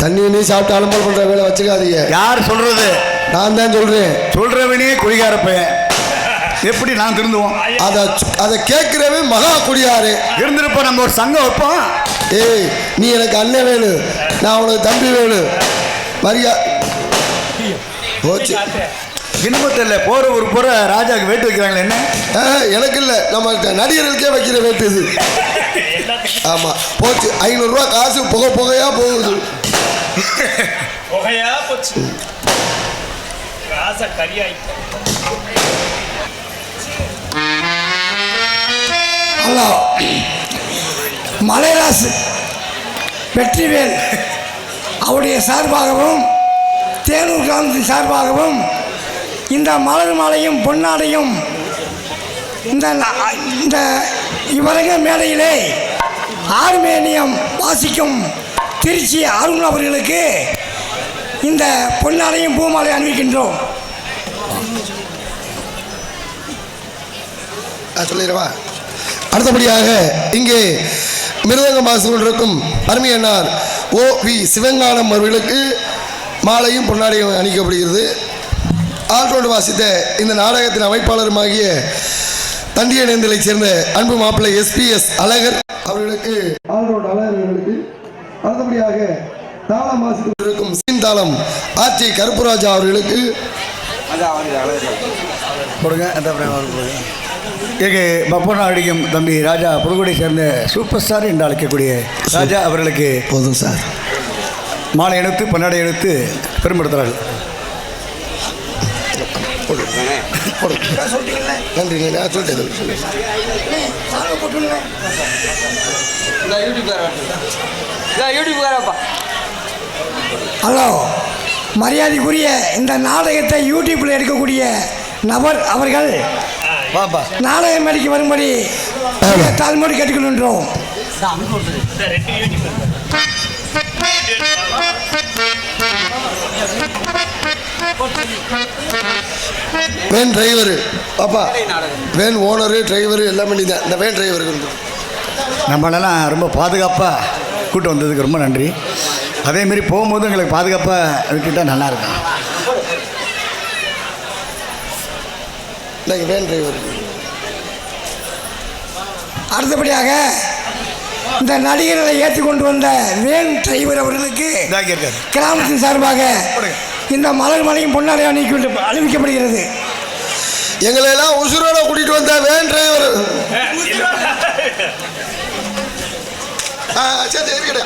தண்ணி சாப்பிட்டு அலம்பல் பண்ற வேலை வச்சுக்காதீங்க. யார் சொல்றது? நான் தான் சொல்றேன். சொல்றவனே குடிகாரப்பையன், எப்படி நான் திருந்துவோம்? அதை கேட்கிறவன் மகா குடியாரு இருந்திருப்ப நம்ம ஒரு சங்கம் வைப்போம். ஏய், நீ எனக்கு அண்ணன் வேணும், நான் உனக்கு தம்பி வேணும். மரியா போச்சு. இன்பத்தில் போற ஒரு புற ராஜாவுக்கு வேட்டு வைக்கிறாங்களே என்ன? எனக்கு இல்லை, நம்ம நடிகர்களுக்கே வைக்கிற வேட்டு இது. ஆமா போச்சு. 500 ரூபா காசு புகையா போகுது. ஹலோ, மலைராசு வெற்றிவேல் அவருடைய சார்பாகவும் தேனூர் கிராமத்தின் சார்பாகவும் இந்த மலர் மாலையும் பொன்னாடையும் இந்த இவரங்க மேடையிலே ஆர்மேனியம் வாசிக்கும் திருச்சி அருண் அவர்களுக்கு இந்த பொன்னாடையும் பூமாலை அணிவிக்கின்றோம். சொல்லிடுவா. அடுத்தபடியாக இங்கே மிருதங்கம் வாசித்துக் கொண்டிருக்கும் அருமையன்னார் O.V. சிவஞானம் அவர்களுக்கு மாலையும் பொன்னாடையும் அணிக்கப்படுகிறது. ஆல்ரோடு வாசித்த இந்த நாடகத்தின் அமைப்பாளருமாகிய தண்டியநேந்தலைச் சேர்ந்த அன்பு மாப்பிள்ளை SPS அழகர் அவர்களுக்கு ஆல்ரோடு அழகர்களுக்கு. அடுத்தபடியாக தாளம் வாசித்துக் கொண்டிருக்கும் சீன்தாளம் RT கருப்புராஜா அவர்களுக்கு. பப்பனா அடிக்கும் தம்பி ராஜா புதுக்கோட்டை சேர்ந்த சூப்பர் ஸ்டார் என்று அழைக்கக்கூடிய ராஜா அவர்களுக்கு போதும் சார் மாலை எடுத்து பொன்னாடை எடுத்து பெரும்படுத்துகிறார்கள். நன்றி. நான் சொல்லிட்டேன். ஹலோ, மரியாதைக்குரிய இந்த நாடகத்தை யூடியூப்பில் எடுக்கக்கூடிய நபர் அவர்கள் நாடக மேடைக்கு வரும்படி தாழ்மொழி கேட்டுக்கொள்கின்றோம். வேன் டிரைவரு பாப்பா, வேன் ஓனரு டிரைவரு எல்லாம் பண்ணி தான். இந்த வேன் டிரைவருக்கு நம்மளெல்லாம் ரொம்ப பாதுகாப்பாக கூட்டு வந்ததுக்கு ரொம்ப நன்றி. அதேமாரி போகும்போது எங்களுக்கு பாதுகாப்பாக விட்டுட்டால் நல்லாயிருக்கும். Van driver. அடுத்தபடியாக இந்த நடிகர்களை ஏற்றி கொண்டு வந்த வேன் டிரைவர் அவர்களுக்கு கிராமத்தின் சார்பாக இந்த மலர் மலையும் பொன்னாடை அணிவிக்கப்படுகிறது. எங்களை எல்லாம் உசுரோட கூட்டிட்டு வந்த வேன் டிரைவர்.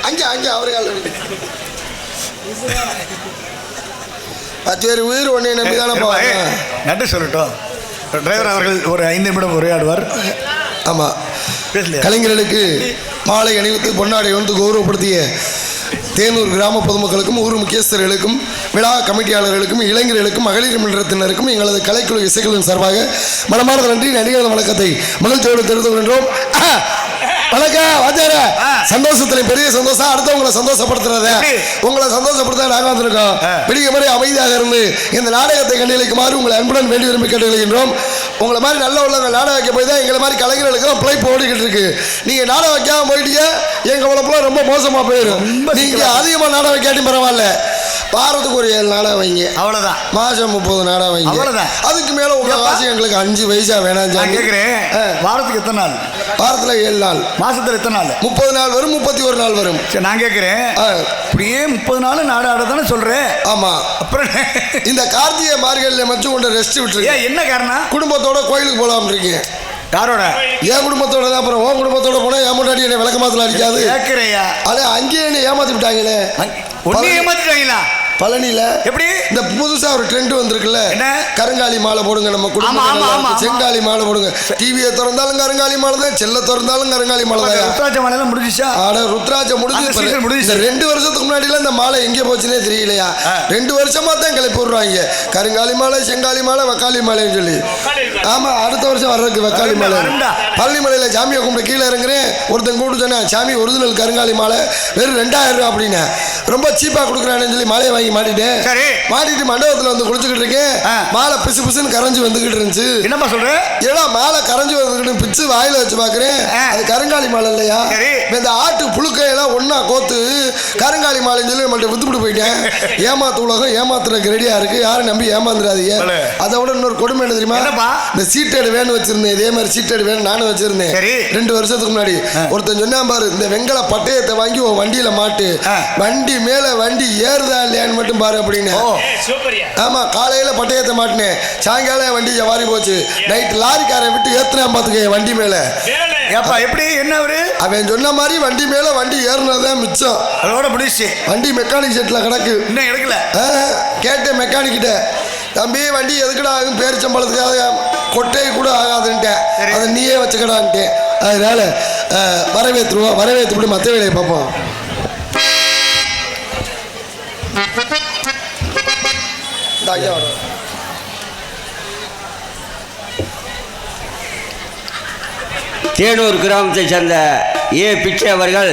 அங்கே அங்கே அவர்கள் சரி உயிர் ஒன்று நம்பிதானே போவாங்க. நன்றி சொல்லட்டும். டிரைவர் அவர்கள் ஒரு 5 நிமிடம் உரையாடுவார். ஆமாம், கலைஞர்களுக்கு மாலை அணிவித்து பொன்னாடை வந்து கௌரவப்படுத்திய தேனூர் கிராம பொதுமக்களுக்கும் ஊர் முக்கியஸ்தர்களுக்கும் விழா கமிட்டியாளர்களுக்கும் இளைஞர்களுக்கும் மகளிர் மன்றத்தினருக்கும் எங்களது கலைக்குழு இசைக்குழுவின் சார்பாக மனமார்ந்த நன்றி நடிகர்கள் வணக்கத்தை மகிழ்ச்சியோடு தெரிந்து கொள்கின்றோம். வணக்கம் வாத்தியார. சந்தோஷத்துல பெரிய சந்தோஷம் அடுத்தவங்களை சந்தோஷப்படுத்துறத உங்களை சந்தோஷப்படுத்த நாங்கள் வந்திருக்கோம். பெரிய மாதிரி அமைதியாக இருந்து இந்த நாடகத்தை கண்டிலைக்குமாறு உங்களை அன்புடன் வேண்டி விரும்பி கேட்டுக்கொள்கின்றோம். உங்களை மாதிரி நல்ல உள்ளவங்க நாடகம் வைக்க போய் தான் எங்களை மாதிரி கலைஞர்களுக்கு பிழைப்பு ஓடிக்கிட்டு இருக்கு. நீங்க நாடகம் வைக்காம போயிட்டீங்க, எங்க உழைப்புலாம் ரொம்ப மோசமா போயிடும். நீங்க அதிகமாக நாடகம் வைக்காட்டி பரவாயில்ல, வாரத்துக்கு ஒரு 7 நாடகம் வைங்க, அவ்வளவுதான். மாசம் 30 நாடகம் வைங்க, அவ்வளவுதான். அதுக்கு மேல உங்க வாசி எங்களுக்கு 5 வயசா வேணாம். கேட்கிறேன், வாரத்துக்கு எத்தனை நாள்? வாரத்துல 7 நாள். மாசத்துல எத்தனை நாள்? 30 நாள் வரும், 31 நாள் வரும். சரி, நான் கேட்கிறேன், அப்படியே 30 நாள் நாடகம் ஆட தானே சொல்றேன்? ஆமா. அப்புறம் இந்த கார்த்திகை மார்கழியில மட்டும் கொண்டு ரெஸ்ட் விட்டுருக்கு. என்ன காரணம்? குடும்பத்தோட கோயிலுக்கு போலாம் இருக்கீங்க. யாரோட? என் குடும்பத்தோட தான். அப்புறம் உன் குடும்பத்தோட போனா என் முன்னாடி என்ன விளக்கமாத்துல அடிக்காது. கேட்கிறையா? அது அங்கேயே என்ன ஏமாத்தி விட்டாங்களே. ஏமாத்திட்டாங்களா? பழனியில எப்படி இந்த புதுசா ஒரு ட்ரெண்ட் வந்திருக்குல்ல, கருங்காலி மாலை போடுங்க, நம்ம குடும்பம் செங்காலி மாலை போடுங்க. டிவியை திறந்தாலும் கருங்காலி மாலை தான், செல்ல திறந்தாலும் கருங்காலி மாலை தான். ருத்ராட்ச மாலை முடிஞ்சிச்சா? ருத்ராட்ச முடிஞ்சு 2 வருஷத்துக்கு முன்னாடில இந்த மாலை எங்கே போச்சுன்னே தெரியலையா. 2 வருஷமா தான் கிளப்பி விடுறாங்க கருங்காலி மாலை, செங்காலி மாலை, வக்காலி மாலைன்னு சொல்லி. ஆமா, அடுத்த வருஷம் வர்றதுக்கு வக்காலி மாலை. பழனி மலையில சாமியை கும்பிட்டு கீழே இறங்குறேன், ஒருத்தன் கூப்பிட்டு சொன்னேன், சாமி ஒரிஜினல் கருங்காலி மாலை வெறும் 2000 ரூபா அப்படின்னு, ரொம்ப சீப்பா கொடுக்குறான்னு சொல்லி மாலையை வாங்கி மாட்டிட்டு மண்டபத்துல வந்து குளிச்சுக்கிட்டு இருக்கேன். மாலை பிசு பிசுன்னு கரைஞ்சு வந்துகிட்டு இருந்துச்சு. என்னப்பா சொல்ற? ஏன்னா மாலை கரைஞ்சு வந்துகிட்டு பிச்சு வாயில வச்சு பாக்குறேன், அது கருங்காலி மாலை இல்லையா. இந்த ஆட்டு புழுக்கையெல்லாம் ஒன்னா கோத்து கருங்காலி மாலைன்னு சொல்லி நம்மள்ட்ட வித்துப்பிட்டு போயிட்டேன். ஏமாத்து உலகம் ஏமாத்துறதுக்கு ரெடியா இருக்கு, யாரும் நம்பி ஏமாந்துடாதீங்க. அதை விட இன்னொரு கொடுமை என்ன தெரியுமா? இந்த சீட்டேடு வேன் வச்சிருந்தேன், இதே மாதிரி சீட்டேடு வேன் நானும் வச்சிருந்தேன் 2 வருஷத்துக்கு முன்னாடி. ஒருத்தன் சொன்னா பாரு, இந்த வெங்கல பட்டயத்தை வாங்கி உன் வண்டியில மாட்டு, வண்டி மேல வண்டி ஏறுதா இல்லையான்னு மட்டும் பாரு அப்படின்னு. ஆமா, காலையில பட்டயத்தை மாட்டினேன், சாயங்காலம் வண்டி சவாரி போச்சு, நைட் லாரிக்காரன் விட்டு ஏத்துறேன் பாத்துக்க வண்டி மேல. ஏப்பா எப்படி என்ன அவன் சொன்ன மாதிரி வண்டி மேல வண்டி ஏறினதான் மிச்சம். அதோட முடிச்சு வண்டி மெக்கானிக் செட்ல கிடக்கு, இன்னும் எடுக்கல. கேட்டேன் மெக்கானிக் கிட்ட, தம்பி வண்டி எதுக்குடா ஆகும், பேரிச்சம்பளத்துக்காக கொட்டை கூட ஆகாதுன்ட்டேன், அதை நீயே வச்சுக்கடான்ட்டேன். அதனால வரவேற்றுவோம், வரவேற்றுப்படி மற்ற வேலையை பார்ப்போம். தேனூர் கிராமத்தை சேர்ந்த பிச்சை அவர்கள்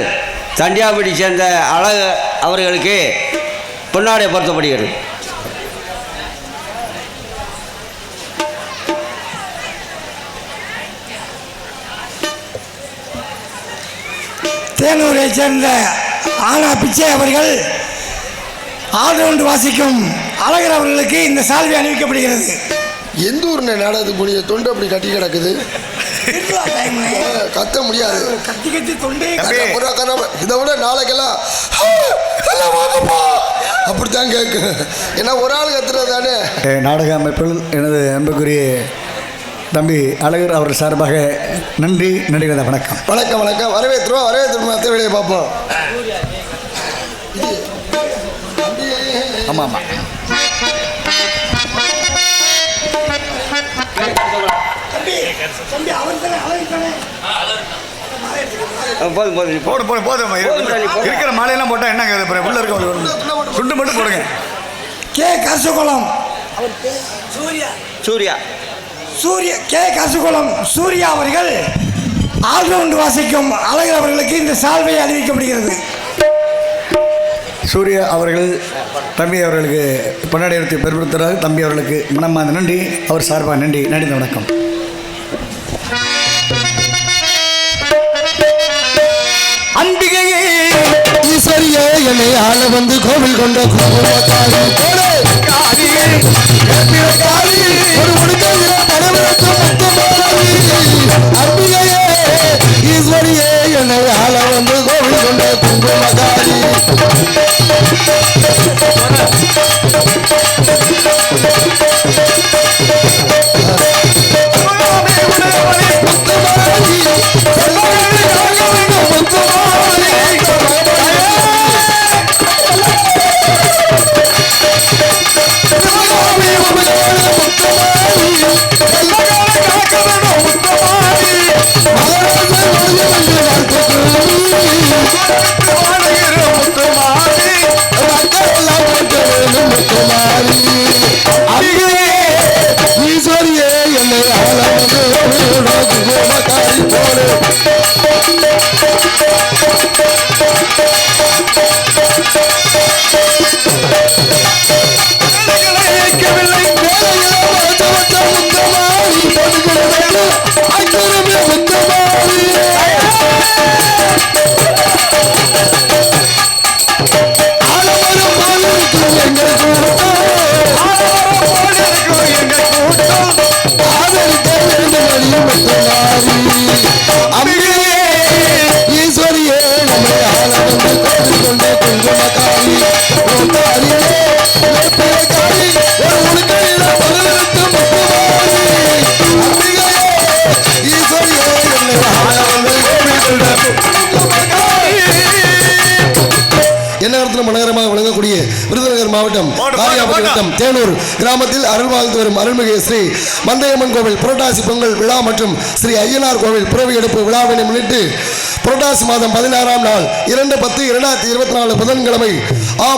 தண்டியாபடி சேர்ந்த அழகு அவர்களுக்கு பொன்னாடை பொருத்தப்படுகிறது. தேனூரை சேர்ந்த ஆனா பிச்சை அவர்கள் ஆல்ரவுண்ட் வாசிக்கும் அழகர் அவர்களுக்கு இந்த சால்வை அணிவிக்கப்படுகிறது. எந்த ஊர் நாடகத்துக்கு போனிய தொண்டு அப்படி கட்டி கிடக்குது, கத்த முடியாது. கத்தி கத்தி தொண்டை இதை விட நாளைக்கெல்லாம் அப்படித்தான் கேட்கு. ஏன்னா ஒரு ஆள் கத்துறது தானே. நாடக அமைப்பில் எனது அன்புக்குரிய தம்பி அழகர் அவர்கள் சார்பாக நன்றி நடிகர் வணக்கம். வணக்கம் வணக்கம். வரவேற்றுவோம், வரவேற்று மற்ற வேலையை பார்ப்போம். ஆமாம் ஆமாம். இருக்கிற மாலையெல்லாம் போட்டா என்னங்க உள்ள இருக்க சுண்டு மட்டும் போடுங்க. கே கசுகுளம் சூர்யா கே கசுகுளம் சூர்யா அவர்கள் ஆல்ரவுண்ட் வாசிக்கும் அழகர் அவர்களுக்கு இந்த சால்வை அறிவிக்கப்படுகிறது. சூர்யா அவர்கள் தம்பி அவர்களுக்கு பொன்னாடை எடுத்து பெருமைப்படுத்துகிறார். தம்பி அவர்களுக்கு மனமார்ந்த நன்றி, அவர் சார்பாக நன்றி நன்றி வணக்கம். ஈஸ்வரியே என்னை ஆள வந்து கோவில் கொண்ட குங்குமக்காரி காரி ஒரு உடுக்கையில படவிளக்கு முத்துமாரி அம்பிகையே ஈஸ்வரியே என்னை ஆள வந்து கோவில் கொண்ட குங்குமக்காரி ஈஸ்வரியே என்னை ஆள வந்து குங்குமக்காரி போல ஈஸ்வரியே நம்மை ஆள வந்து கோவில் கொண்ட குங்குமக்காரி ஒரு உடுக்கையில பலருக்கு முத்துமாரி அம்பிகையே ஈஸ்வரியே என்னை ஆள வந்து கோவில் கொண்ட எண்ணகரத்தில் மனகரமாக விளங்கக்கூடிய விருதுநகர் மாவட்டம் காரியாபட்டி வட்டம் தேனூர் கிராமத்தில் அருள் வாழ்ந்து வரும் அருள்மிகு ஸ்ரீ மந்தையம்மன் கோவில் புரட்டாசி பொங்கல் விழா மற்றும் ஸ்ரீ ஐயனார் கோவில் புறவி எடுப்பு விழாவினை முன்னிட்டு புரட்டாசி மாதம் 16ஆம் நாள் 2/10/2024 புதன்கிழமை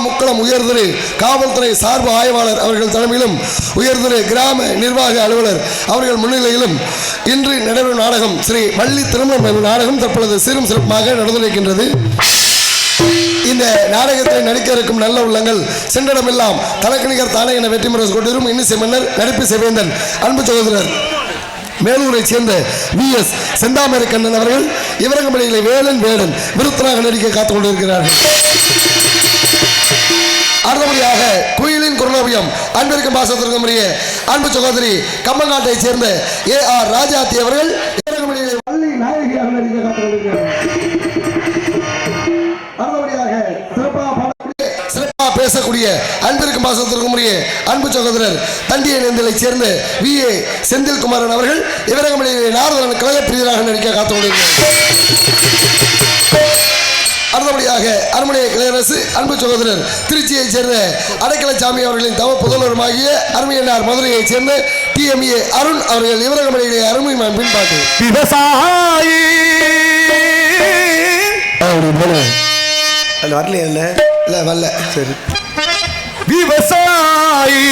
முக்குளம் உயர்திரு காவல்துறை சார்பு ஆய்வாளர் அவர்கள் தலைமையிலும் உயர்திரு கிராம நிர்வாக அலுவலர் அவர்கள் முன்னிலையிலும் இன்று நடைபெறும் நாடகம் ஸ்ரீ வள்ளி திருமணம் என்ற நாடகம் தற்பொழுது சீரும் சிறப்பாக நடந்திருக்கின்றது. இந்த நாடகத்தில் நடிக்க இருக்கும் நல்ல உள்ளங்கள் சென்றடமெல்லாம் தலக்கணிகர் தானே என வெற்றி முரசு கொண்டிரும் இன்னிசை மன்னர் நடிப்பு செவேந்தன் அன்பு சகோதரர் மேலூரை சேர்ந்த VS செந்தாமரை கண்ணன் அவர்கள் இவரங்கமணியிலே வேலன் வேடன் விருத்தராக நடிக்க காத்துக் கொண்டிருக்கிறார்கள். அடுத்தபடியாக குயிலின் குரலோவியம் அன்பிற்கும் பாசத்திற்கும் உரிய அன்பு சகோதரி கம்மங்காட்டை சேர்ந்த AR ராஜாத்தி அவர்கள் இவரங்கமணியிலே வள்ளி நாயகியாக நடிக்க காத்துக் கொண்டிருக்கிறார்கள். சிறப்பாக பேசக்கூடிய அன்பிற்கும் பாசத்திற்கும் உரிய அன்பு சகோதரர் தண்டிய நேந்தலை சேர்ந்த VA செந்தில்குமாரன் அவர்கள் இவரங்கமணியிலே நாரதன் கழக பிரியராக நடிக்க காத்துக்கொண்டிருக்கிறார். அடுத்தபடியாக அரண்மனை கலையரசு அன்பு சகோதரர் திருச்சியைச் சேர்ந்த அடைக்கலசாமி அவர்களின் தவ புதல்வருமாகிய அருமையனார் மதுரையைச் சேர்ந்த TMA அருண் அவர்கள் இவரங்கமணியிலே அருமை பின்பாட்டு விவசாயி அது வரலையா இல்லை இல்லை வரல. சரி, விவசாயி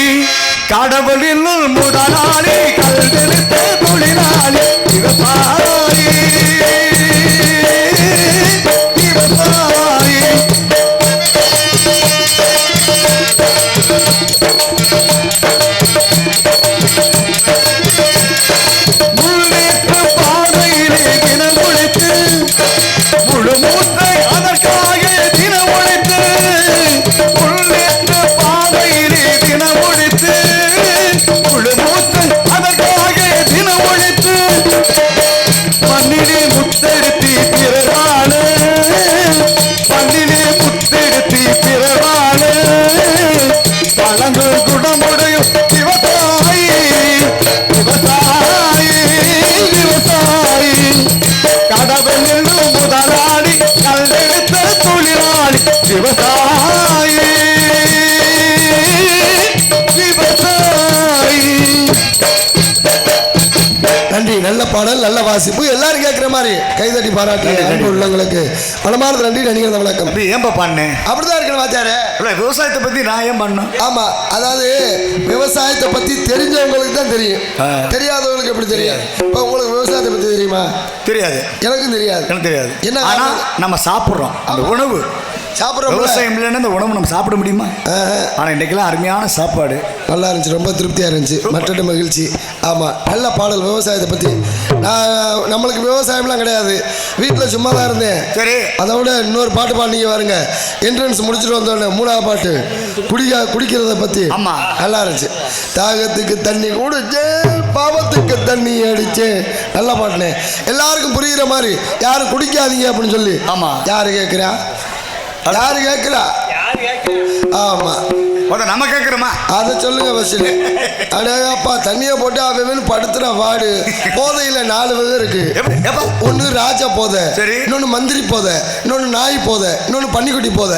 கடவுளின் முதலாளி கல்வெடுத்த தொழிலாளி விவசாயி விவசாயி முன்னேற்ற பாதையிலே தினம் ஒழித்து முழு மூத்தை அதற்காக தினம் ஒழித்து முன்னேற்ற பாதையிலே தினம் ஒழித்து முழு மூத்தை அதற்காக தினம் ஒழித்து மண்ணிலே முத்தெடுத்தி பிறவான மண்ணிலே முத்தெடுத்தி பிறவான வழங்கு குணமுடையும் விவசாயி விவசாயி விவசாயி கடவுள் முதலாளி கல்லெடுத்த தொழிலாளி விவசாயி விவசாயி. நன்றி. நல்ல பாடல், நல்ல வாசிப்பு, எல்லாரும் கேட்கிற மாதிரி கைதட்டி பாராட்டு அன்பு உள்ளங்களுக்கு மனமார்ந்த நன்றி. நடிகர் வணக்கம். அப்படி ஏன்பா பண்ணேன்? அப்படிதான் இருக்கணும் வாச்சாரு. விவசாயத்தை பத்தி நான் ஏன் பண்ணேன்? ஆமா, அதாவது விவசாயத்தை பத்தி தெரிஞ்சவங்களுக்கு தான் தெரியும், தெரியாதவங்களுக்கு எப்படி தெரியும்? இப்போ உங்களுக்கு விவசாயத்தை பத்தி தெரியுமா? தெரியாது. எனக்கும் தெரியாது. எனக்கு தெரியாது. என்ன ஆனா நம்ம சாப்பிட்றோம் அந்த உணவு சாப்பிட்றோம். விவசாயம் இல்லைன்னா இந்த உணவு நம்ம சாப்பிட முடியுமா? ஆனால் இன்றைக்கெல்லாம் அருமையான சாப்பாடு நல்லா இருந்துச்சு, ரொம்ப திருப்தியாக இருந்துச்சு, மற்ற மகிழ்ச்சி. ஆமாம், நல்ல பாடல் விவசாயத்தை பற்றி. நம்மளுக்கு விவசாயம்லாம் கிடையாது, வீட்டில் சும்மா தான் இருந்தேன். சரி, அதை விட இன்னொரு பாட்டு பாடினீங்க பாருங்க, என்ட்ரன்ஸ் முடிச்சுட்டு வந்தோடனே 3ஆவது பாட்டு குடிக்கிறத பற்றி. ஆமாம், நல்லா இருந்துச்சு. தாகத்துக்கு தண்ணி குடிச்சேன், பாவத்துக்கு தண்ணி அடிச்சேன். நல்ல பாட்டுனே, எல்லாருக்கும் புரிகிற மாதிரி. யாரும் குடிக்காதீங்க அப்படின்னு சொல்லி. ஆமாம், யாரு கேட்குறா? யாரு கேட்குறா? ஆமா, நம்ம கேட்குறோமா? அதை சொல்லுங்க பஸ்ஸில். அடேப்பா, தண்ணியை போட்டு அவன் படுத்துற வாடு. போதையில் 4 வகை இருக்கு. ஒன்று ராஜா போதை, இன்னொன்று மந்திரி போதை, இன்னொன்று நாய் போதை, இன்னொன்று பன்னிக்குட்டி போதை.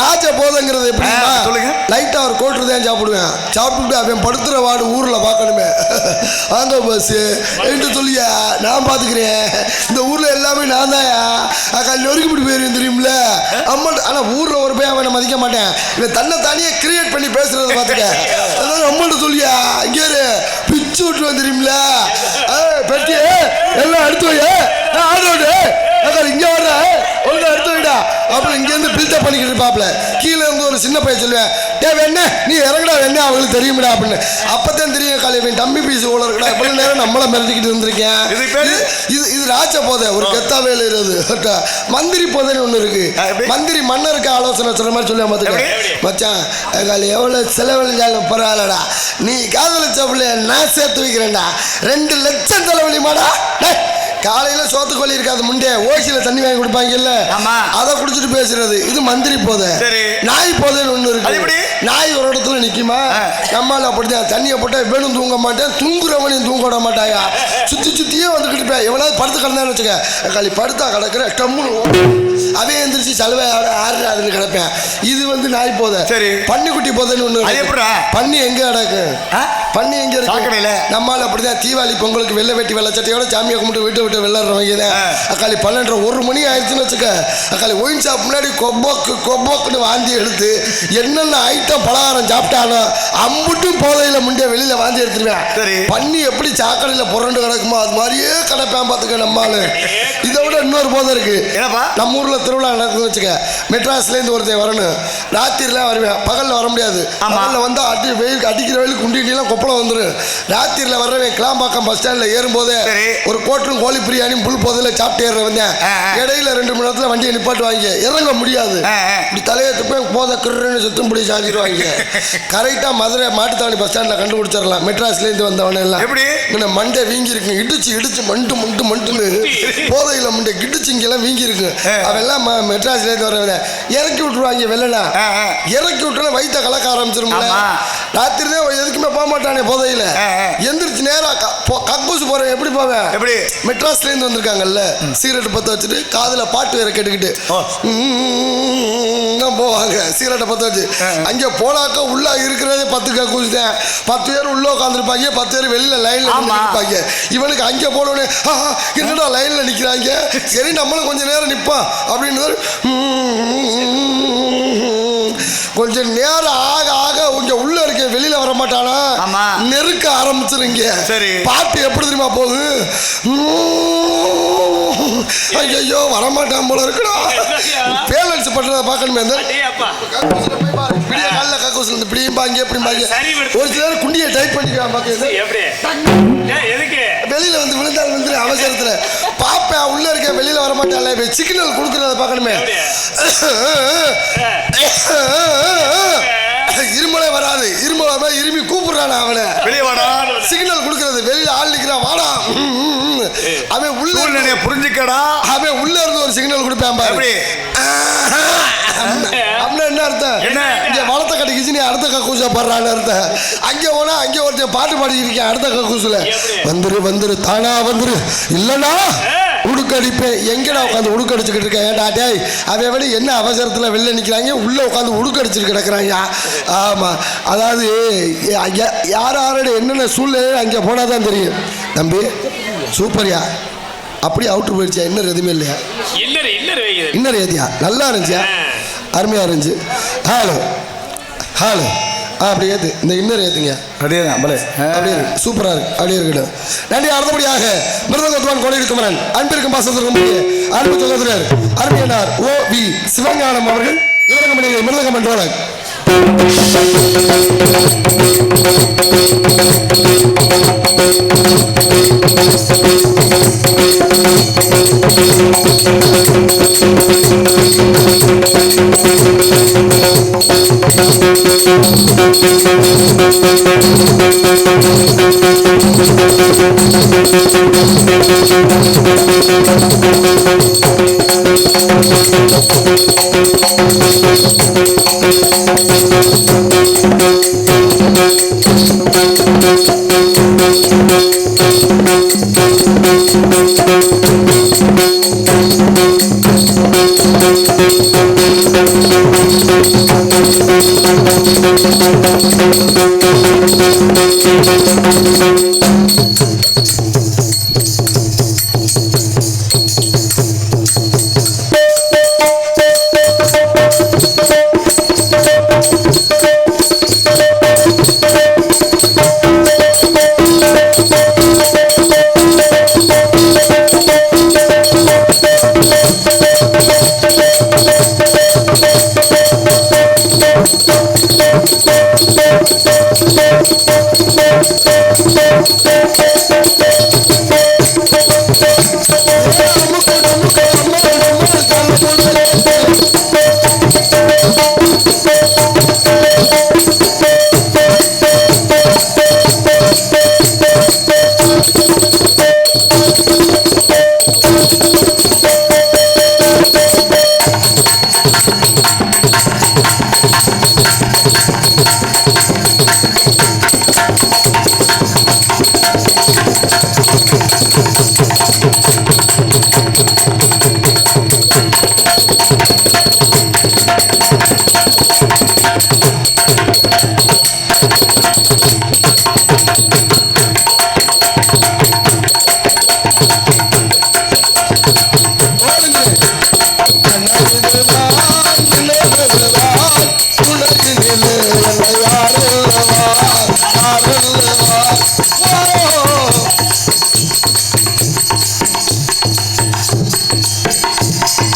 ராஜா போதைங்கிறது எப்படின்னா, லைட்டா ஒரு கோட்டு தான் சாப்பிடுவேன், சாப்பிட்டுட்டு அவன் படுத்துற வாடு ஊர்ல பார்க்கணுமே. வாங்க பஸ் என்று சொல்லியா, நான் பாத்துக்கிறேன், இந்த ஊர்ல எல்லாமே நான் தான். நொறுக்கிட்டு போயிருவேன் தெரியுமில்ல அம்மா. ஆனா ஊர்ல ஒரு போய் அவனை மதிக்க மாட்டேன். இவன் தன்னை தானியே கிரியேட் பண்ணி பேசுறத பாத்துக்க. அதாவது அம்மாட்ட சொல்லியா, இங்கே பிச்சு விட்டு வந்துருமில்ல, பெட்டி எல்லாம் எடுத்து வை, ஆடோடு இங்க வர்ற ஒழுங்கா எடுத்து வைடா. அப்புறம் இங்கேருந்து பில்டப் பண்ணிக்கிட்டு இருப்பாப்ல. கீழே இருந்து ஒரு சின்ன பையன் சொல்லுவேன், என்ன நீ இறங்கடா, என்ன அவங்களுக்கு தெரியுமிடா அப்படின்னு. அப்பதான் தெரியும் காலை இவன் தம்பி பீஸ் ஓட இருக்கடா, இவ்வளவு நேரம் நம்மள மிரட்டிக்கிட்டு இருந்திருக்கேன். இது ராஜ போதை, ஒரு கெத்தாவே எழுதுறது. மந்திரி போதைன்னு ஒண்ணு இருக்கு. மந்திரி மன்னருக்கு ஆலோசனை சொல்ற மாதிரி சொல்லுவேன். பார்த்துக்க மச்சான், காலை எவ்வளவு செலவழிஞ்சாலும் பரவாயில்லடா, நீ காதலிச்ச பிள்ளைய நான் சேர்த்து வைக்கிறேன்டா, 2 லட்சம் செலவழிமாடா. காலையில சோத்து கோழி இருக்காது, முண்டே ஓசியில தண்ணி வாங்கி கொடுப்பாங்கல்ல, அதை குடிச்சிட்டு பேசுறது. இது மந்திரி போதை. நாய் போதைன்னு ஒண்ணு இருக்கு. நாய் ஒரு இடத்துல நிக்குமா, நம்மளால அப்படிதான். தண்ணியை போட்டா வேணும் தூங்க மாட்டேன், தூங்குறவனையும் தூங்க விட மாட்டாயா. சுத்தி சுத்தியே வந்துக்கிட்டு இருப்பேன். எவ்வளவு படுத்து கிடந்தான்னு வச்சுக்க, காலி படுத்தா கிடக்குற டம்முன்னு அவன் எந்திரிச்சு சலுவை ஆடுறாதுன்னு கிடப்பேன். இது நாய் போதை. பன்னிக்குட்டி போதைன்னு ஒண்ணு. பன்னி எங்க கிடக்கு? பன்னி எங்க இருக்கு? நம்மளால அப்படிதான். தீபாவளி பொங்கலுக்கு வெள்ளை வெட்டி வெள்ளை சட்டையோட சாமியை கும்பிட்டு வீட்டை விட்டு விளையாடுறவங்க தான். அக்காளி 12 1 மணி ஆயிடுச்சுன்னு வச்சுக்க, அக்காளி ஒயின் ஷாப் முன்னாடி கொப்போக்குன்னு வாந்தி எடுத்து என்னென்ன ஐட்டம் பலகாரம் சாப்பிட்டானோ அம்புட்டும் போதையில முன்னே வெளியில வாந்தி எடுத்துருவேன். பன்னி எப்படி சாக்கடையில புரண்டு கிடக்குமோ அது மாதிரியே கிடப்பேன். பார்த்துக்க நம்மால. இதை விட இன்னொரு போதை இருக்கு. நம்ம ஊர்ல திருவிழா நடக்குதுன்னு வச்சுக்க, மெட்ராஸ்ல இருந்து ஒருத்தன் வரணும், ராத்திரில வருவேன், பகல்ல வர முடியாது. பகல்ல வந்தா அடிக்கிற வெயிலுக்கு குண்டிலாம் கொப்பளம் வந்துடும். ராத்திரில வர்றவன் கிளாம்பாக்கம் பஸ் ஸ்டாண்ட்ல ஏறும்போதே ஒரு கோட்டும் கோழி பிரியாணி புல் போதில சாப்பிட்டு ஏறுறவன் இடையில 2 மணி நேரத்துல வண்டியை நிப்பாட்டு வாங்க, இறங்க முடியாது. இப்படி தலையத்து போய் போதை கிருன்னு சுத்தம் பிடி சாஞ்சிடுவாங்க. கரெக்டா மதுரை மாட்டுத்தாவணி பஸ் ஸ்டாண்ட்ல கண்டுபிடிச்சிடலாம். மெட்ராஸ்ல இருந்து வந்தவன எல்லாம் மண்டை வீங்கி இருக்கு, இடிச்சு மண்டுன்னு போதையில மண்டை இடிச்சு இங்கெல்லாம் வீங்கி இருக்கு. அவெல்லாம் மெட்ராஸ்ல இருந்து வரவன இறக்கி விட்டுருவாங்க. வெள்ளனா இறக்கி விட்டுனா வயிற்ற கலக்க ஆரம்பிச்சிருமா. ராத்திரி தான் எதுக்குமே போக மாட்டானே போதையில. எந்திரிச்சு நேரா கக்கூசு போறேன். எப்படி போவேன்? எப்படி மெட்ராஸ்ல இருந்து வந்திருக்காங்கல்ல, சிகரெட் பத்த வச்சுட்டு காதுல பாட்டு வேற கேட்டுக்கிட்டு போவாங்க. சிகரெட்டை பத்த வச்சு அங்க போனாக்க உள்ள இருக்கிறதே 10 கக்கூசு தான். 10 பேர் உள்ள உட்காந்துருப்பாங்க, 10 பேர் வெளியில லைன்ல நிற்பாங்க. இவனுக்கு அங்க போனோடனே என்னடா லைன்ல நிக்கிறாங்க, சரி நம்மளும் கொஞ்ச நேரம் நிப்பான் அப்படின்னு கொஞ்சம் நேரம் ஆக ஆக உங்க உள்ள இருக்க வெளியில வர மாட்டானா, நெருக்க ஆரம்பிச்சிருங்க. பாட்டு எப்படி தெரியுமா போகுது, ஐயோ வரமாட்டான் போல இருக்குடா. பேலன்ஸ் பண்றத பார்க்கணுமே. காலைல கக்கூசுல இருந்து இப்படிம்பாங்க எப்படிம்பாங்க. ஒரு சிலர் குண்டியை டைப் பண்ணிக்கிறான். வெளியில வந்து விழுந்தாலும் வந்து அவசரத்துல பாப்பேன், உள்ள இருக்க வெளியில வர மாட்டான்ல, சிக்னல் கொடுக்கறத பார்க்கணுமே. இருமலே வராது, இருமி கூப்பிடுறான் அவனை வெளியே வாடா, சிக்னல் கொடுக்கறது. வெளியில ஆள் நிக்கிறான், வாடா. அவன் உள்ள புரிஞ்சுக்கடா, அவன் உள்ள இருந்து ஒரு சிக்னல் கொடுப்பேன் பாரு. என்ன அர்த்தம்? இங்க வளர்த்த கட்டிக்கிச்சு, நீ அடுத்த கக்கூச படுறான்னு அர்த்தம். அங்க போனா அங்க ஒருத்தன் பாட்டு பாடிக்கிட்டு இருக்கேன் அடுத்த கக்கூசுல. வந்துரு தானா வந்துரு, இல்லனா உடுக்கடிப்பேன். எங்கடா உட்காந்து உடுக்கடிச்சுக்கிட்டு இருக்கேன்? ஏன்டா டேய், அவன் விட என்ன அவசரத்துல வெளில நிக்கிறாங்க, உள்ள உட்காந்து உடுக்கடிச்சுட்டு கிடக்குறாங்க. ஆமா, அதாவது யாரோட என்னென்ன சூழ்நிலை அங்கே போனாதான் தெரியும். தம்பி சூப்பர்யா, அப்படி அவுட்ரு போயிடுச்சா? இன்னும் எதுவுமே இல்லையா? இன்னும் ஏதியா? நல்லா இருந்துச்சா? அருமையா இருந்துச்சு. ஹலோ அப்படி ஏத்து இந்த இன்னர் ஏத்துங்க அப்படியே தான் பலே அப்படியே சூப்பரா இருக்கு அப்படியே இருக்கட்டும் நன்றி. அடுத்தபடியாக மிருதகத்துவான் கோடி குமரன் அன்பிற்கும் பாசத்திற்கும் அன்பு சகோதரர் அருமையனார் O.V. சிவஞானம் அவர்கள் இவரகமணியை மிருதகம் என்றோழர்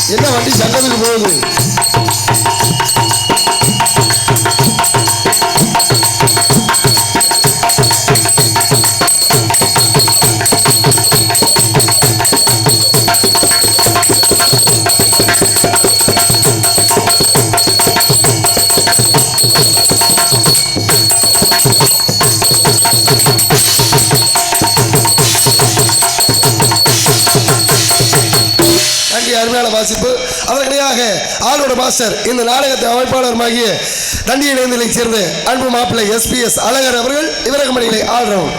என்ன வண்டி சங்கத்துக்கு போகுது? அருமையான வாசிப்பு. அதற்கிடையாக ஆளோட மாஸ்டர் இந்த நாடகத்தை அமைப்பாளருமாகிய தண்டிய இணையநிலையை சேர்ந்த அன்பு மாப்பிள்ளை SPS அழகர் அவர்கள் இவரகமணிகளை ஆள்றோம்.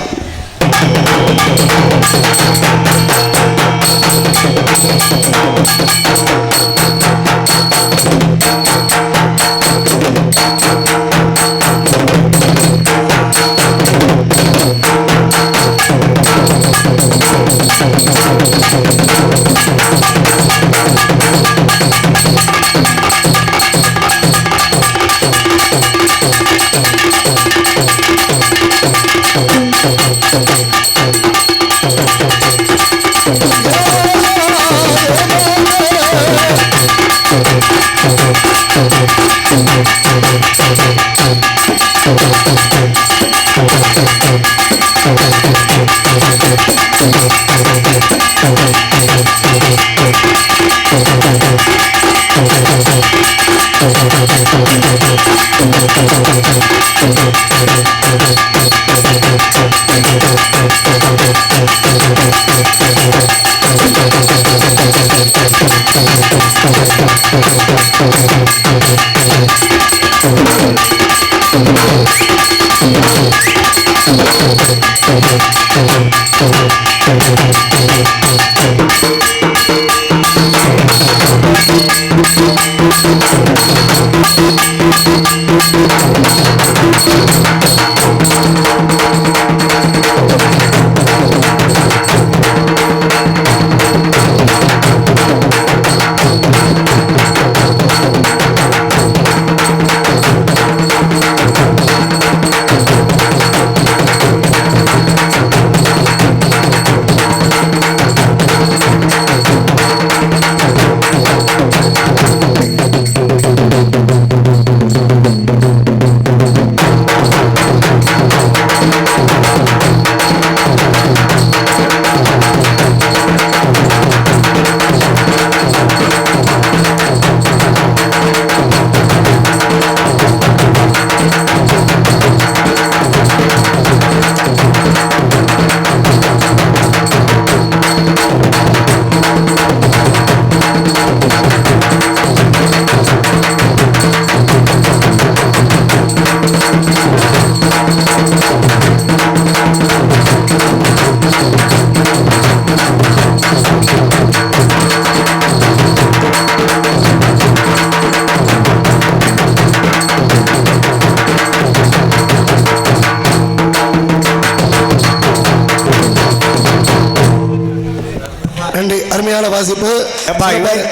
அருமையான வாசிப்பு.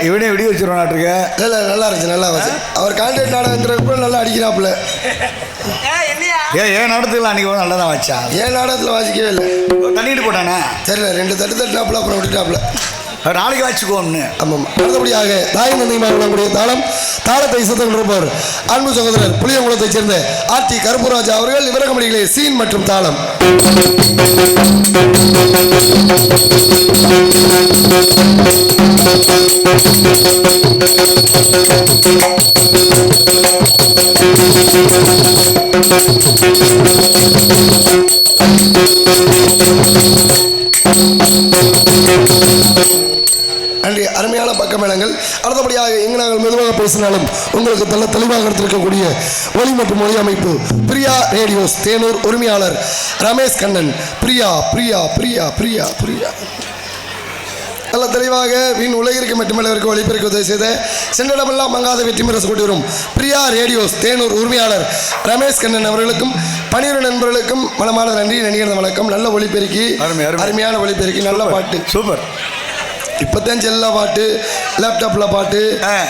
இவனே விடி வச்சிருவானாட்டிருக்க. இல்லை நல்லா இருந்துச்சு, நல்லா வாசி. அவர் கான்ட்ராக்ட் நாடகங்கிறப்ப நல்லா அடிக்கிறாப்புல. ஏன் நாடகத்தில் அன்றைக்கி நல்லா தான் வச்சா. ஏன் நாடகத்தில் வாசிக்கவே இல்லை, தண்ணிட்டு போட்டானே. தெரியல, 2 தட்டு தட்டினாப்புல அப்புறம் விட்டுட்டாப்புல. நாளைக்கு வச்சுக்கோன்னு. ஆமாம். அடுத்தபடியாக தாய் தந்தையுமாக விளங்கக்கூடிய தாளத்தை இசைத்துக் இருப்பவர் அன்பு சகோதரர் புளியங்குளத்தைச் சேர்ந்த ஆர்டி கருப்புராஜா அவர்கள். விவரக்கமடிகளே சீன் மற்றும் தாளம். நன்றி. அருமையான பக்கமேளங்கள். அடுத்தபடியாக எங்கு நாங்கள் மெதுவாக பேசினாலும் உங்களுக்கு தெளிவாக எடுத்திருக்கக்கூடிய ஒலி மற்றும் மொழி அமைப்பு பிரியா ரேடியோஸ் தேனூர் உரிமையாளர் ரமேஷ் கண்ணன். பிரியா பிரியா பிரியா பிரியா பிரியா நல்ல தெளிவாக வீண் உலகிற்கு மட்டுமல்லவருக்கு ஒளிபெருக்கு உதவி செய்த சென்றடமெல்லாம் மங்காத வெற்றி முரசு கொண்டு வரும் பிரியா ரேடியோஸ் தேனூர் உரிமையாளர் ரமேஷ் கண்ணன் அவர்களுக்கும் 12 நண்பர்களுக்கும் மனமான நன்றி. நன்றியான வணக்கம். நல்ல ஒளிபெருக்கி, அருமையான ஒளிபெருக்கி, நல்ல பாட்டு, சூப்பர். இப்போதான் செல்ல பாட்டு, லேப்டாப்பில் பாட்டு,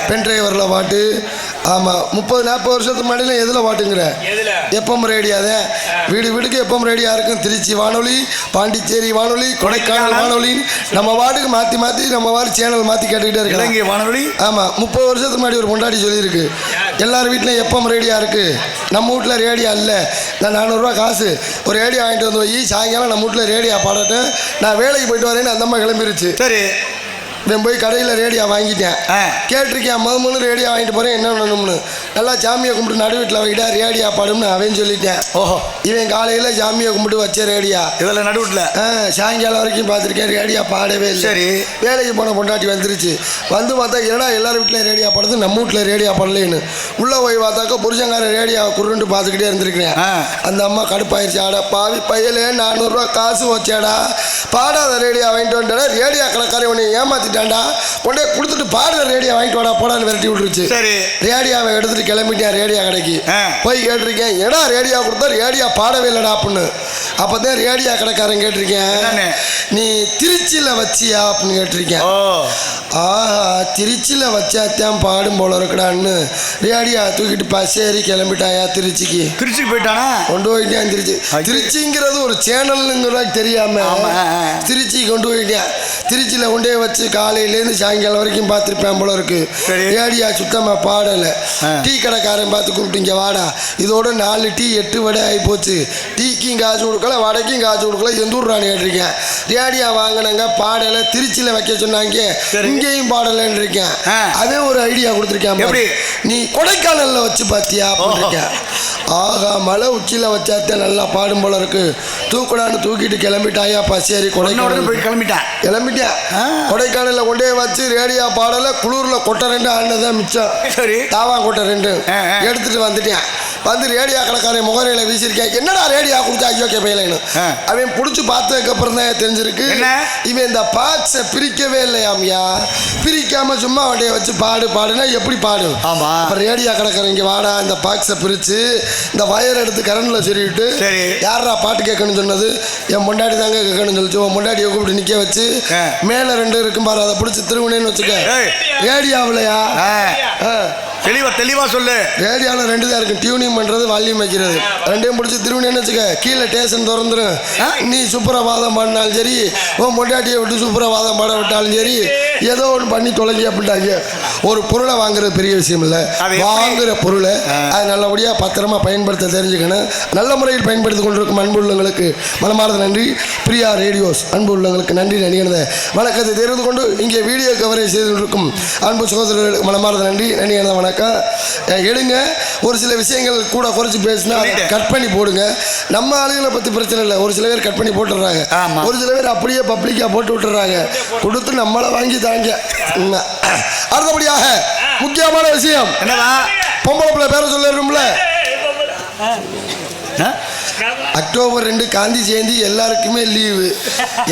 பென்ட்ரைவரில் பாட்டு. ஆமாம், 30-40 வருஷத்துக்கு முன்னாடிலாம் எதில் பாட்டுங்கிற எப்பம் ரேடியாதே. வீடு வீடுக்கு எப்பம் ரேடியா இருக்கும். திருச்சி வானொலி, பாண்டிச்சேரி வானொலி, கொடைக்கானல் வானொலி, நம்ம வார்டுக்கு மாற்றி மாற்றி நம்ம வார்டு சேனல் மாற்றி கேட்டுக்கிட்டே இருக்கலாம் வானொலி. ஆமாம், 30 வருஷத்துக்கு முன்னாடி ஒரு கொண்டாடி சொல்லியிருக்கு, எல்லார் வீட்லையும் எப்பம் ரேடியா இருக்குது, நம்ம வீட்டில் ரேடியா இல்லை. நான் 400 ரூபா காசு ஒரு ரேடியோ வாங்கிட்டு வந்து போய் சாயங்காலம் நம்ம வீட்டில் ரேடியா பாடட்டேன், நான் வேலைக்கு போயிட்டு வரேன்னு அந்த அம்மா கிளம்பிருச்சு. சரி, நான் போய் கடையில் ரேடியா வாங்கிட்டேன். கேட்டிருக்கேன், முதல்ல ரேடியா வாங்கிட்டு போகிறேன், என்ன பண்ணணும்னு. நல்லா சாமியை கும்பிட்டு நடு வீட்டில் வைக்கிட்டா ரேடியா பாடும்னு அவன் சொல்லிட்டேன். ஓஹோ, இவன் காலையில் சாமியை கும்பிட்டு வச்ச ரேடியா இதில் நடு வீட்டில் சாயங்காலம் வரைக்கும் பார்த்துருக்கேன், ரேடியா பாடவே இல்லை. சரி, வேலைக்கு போன பொண்டாட்டி வந்துருச்சு. வந்து பார்த்தா என்னடா எல்லார் வீட்லையும் ரேடியா பாடுது, நம்ம வீட்டில் ரேடியா பாடலேன்னு. உள்ளே போய் பார்த்தாக்கா புருஷங்கார ரேடியா குருண்டு பார்த்துக்கிட்டே இருந்திருக்கிறேன். அந்த அம்மா கடுப்பாயிருச்சு. ஆடா பாவி பையலே, 400 ரூபா காசு வச்சேடா, பாடாத ரேடியா வாங்கிட்டு வந்துட்டா, ரேடியா கடைக்காரன் உன்னை ஏமாத்திட்டு கொண்டே கொடுத்துட்டு பாடுற ரேடியோ வாங்கிட்டு வாடா போடான்னு விரட்டி விட்டுருச்சு. சரி, ரேடியோவை எடுத்துட்டு கிளம்பிட்டேன் ரேடியோ கடைக்கு. போய் கேட்டிருக்கேன், ஏடா ரேடியோ கொடுத்தா ரேடியோ பாடவே இல்லடா அப்படின்னு. அப்பதான் ரேடியோ கடைக்காரன் கேட்டிருக்கேன், நீ திருச்சியில் வச்சியா அப்படின்னு கேட்டிருக்கேன். ஆஹா, திருச்சியில் வச்சாத்தான் பாடும் போல இருக்கடான்னு ரேடியோ தூக்கிட்டு பசேரி கிளம்பிட்டாயா திருச்சிக்கு. திருச்சிக்கு போயிட்டானா, கொண்டு போயிட்டேன் திருச்சி. திருச்சிங்கிறது ஒரு சேனல்ங்கிற தெரியாம திருச்சி கொண்டு போயிட்டேன். திருச்சியில் கொண்டே வச்சு காலையிலேருந்து சாயங்காலம் வரைக்கும் பார்த்துருப்பேன் போல இருக்கு. ரேடியா சுத்தமாக பாடலை. டீ கடைக்காரன் பார்த்து கூப்பிட்டீங்க வாடா, இதோட 4 டீ 8 வடை ஆகி போச்சு. டீக்கும் காசு கொடுக்கல, வடைக்கும் காசு கொடுக்கல, எந்த ஊர்றான்னு கேட்டிருக்கேன். ரேடியா வாங்கினாங்க, பாடலை. திருச்சியில் வைக்க சொன்னாங்க, இங்கேயும் பாடலைன்னு இருக்கேன். அதே ஒரு ஐடியா கொடுத்துருக்கேன், நீ கொடைக்கானலில் வச்சு பார்த்தியா அப்படின்னு இருக்கேன். ஆகா, மலை உச்சியில் வச்சாத்தான் நல்லா பாடும் போல இருக்கு. தூக்கடான்னு தூக்கிட்டு கிளம்பிட்டாயா பசேரி கொடைக்கானல் போய் கிளம்பிட்டேன். கொடைக்கானலில் கொண்டே வச்சு ரேடியா பாடலை. குளூரில் கொட்டை 2 ஆனதான் மிச்சம். சரி, தாவா கொட்டை 2 எடுத்துட்டு வந்துட்டேன். வந்து ரேடியா கடைக்காரன் முகரையில வீசிருக்கேன், என்னடா ரேடியா கொடுத்தா ஐயோக்கே பையலைன்னு. அவன் பிடிச்சி பார்த்ததுக்கு அப்புறம் தான் தெரிஞ்சிருக்கு, இவன் இந்த பாக்ஸை பிரிக்கவே இல்லையாமியா. பிரிக்காம சும்மா வண்டியை வச்சு பாடுனா எப்படி பாடு. ஆமா, ரேடியா கடைக்காரன் இங்கே வாடா, இந்த பாக்ஸை பிரித்து இந்த வயர் எடுத்து கரண்டில் சொல்லிவிட்டு, யாரா பாட்டு கேட்கணும்னு சொன்னது, என் பொண்டாட்டி தாங்க கேட்கணும்னு சொல்லிச்சு. உன் பொண்டாட்டியை கூப்பிட்டு நிற்க வச்சு மேலே 2 இருக்கும் பாரு, அதை பிடிச்சி திருவினேன்னு வச்சுக்க. ரேடியாவிலையா தெளிவா சொல்லு. ரேடியோவில் 2 தான் இருக்கு, டியூனிங் பண்றது, வால்யூம் வைக்கிறது. 2ஐயும் பிடிச்சி திருவினேன்னு வச்சுக்க. கீழே ஸ்டேஷன் திறந்துடும். நீ சுப்ரபாதம் பாடினாலும் சரி, உன் பொண்டாட்டியை விட்டு சுப்ரபாதம் பாட விட்டாலும் சரி, ஏதோ ஒன்று பண்ணி தொலைஞ்சி அப்படின்ட்டாங்க. ஒரு பொருளை வாங்குறது பெரிய விஷயம் இல்லை, வாங்குற பொருளை அது நல்லபடியாக பத்திரமா பயன்படுத்த தெரிஞ்சுக்கணும். நல்ல முறையில் பயன்படுத்தி கொண்டிருக்கும் அன்பு உள்ளவங்களுக்கு மனமார்ந்த நன்றி. பிரியா ரேடியோஸ் அன்பு உள்ளவங்களுக்கு நன்றி. நன்றியானது வணக்கத்தை தெரிந்து கொண்டு இங்கே வீடியோ கவரேஜ் செய்து கொண்டிருக்கும் அன்பு சகோதரர்களுக்கு மனமார்ந்த நன்றி. நன்றியானது வணக்கம். எடுங்க, ஒரு சில விஷயங்கள் கூட குறைச்சி பேசினா கட் பண்ணி போடுங்க. நம்ம ஆளுகளை பற்றி பிரச்சனை இல்லை, ஒரு சில பேர் கட் பண்ணி போட்டுடுறாங்க, ஒரு சில பேர் அப்படியே பப்ளிக்காக போட்டு விட்டுறாங்க. கொடுத்து நம்மளை வாங்கி தாங்க. அடுத்தபடியாக முக்கியமான விஷயம் என்னன்னா, பொம்பளை பிள்ளை பேரை சொல்லிடுறோம்ல. அக்டோபர் 2 காந்தி ஜெயந்தி, எல்லாருக்குமே லீவு,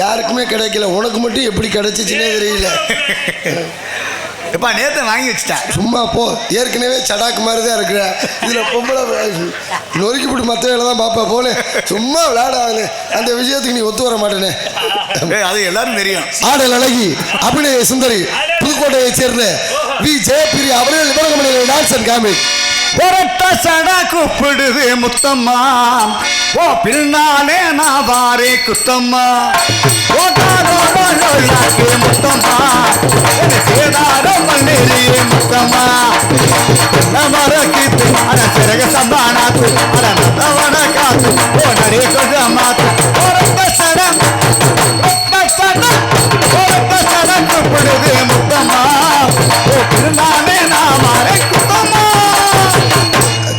யாருக்குமே கிடைக்கல. உனக்கு மட்டும் எப்படி கிடைச்சிச்சுன்னே தெரியல. எப்பா நேற்று வாங்கி வச்சுட்டேன். சும்மா போ, ஏற்கனவே சடாக்கு மாதிரி தான் இருக்கிற. இதில் பொம்பளை நொறுக்கி போட்டு மற்ற வேலை தான் பார்ப்பா போல. சும்மா விளையாடாது, அந்த விஷயத்துக்கு நீ ஒத்து வர மாட்டேனே. அது எல்லாரும் தெரியும். ஆடல் அழகி அபிநய சுந்தரி புதுக்கோட்டையை சேர்ந்த வி ஜெயப்பிரியா அவர்கள் நிபந்தனை டான்ஸ் அண்ட் காமிக். பொரட்ட சடா கூப்பிடுது முத்தம்மா, ஓ பின்னாலே நான் வாரே குத்தம்மா, முத்தம்மா மண்ணேரியே முத்தம்மா மரக்கித்து அட சிறக சம்பானாத்து அட நந்தவன காத்து ஓ நரே கொஞ்சம் மாத்து. பொரட்ட சடா கூப்பிடுது முத்தம்மா, ஓ பின்னாலே நான் வாரே குத்தம்மா.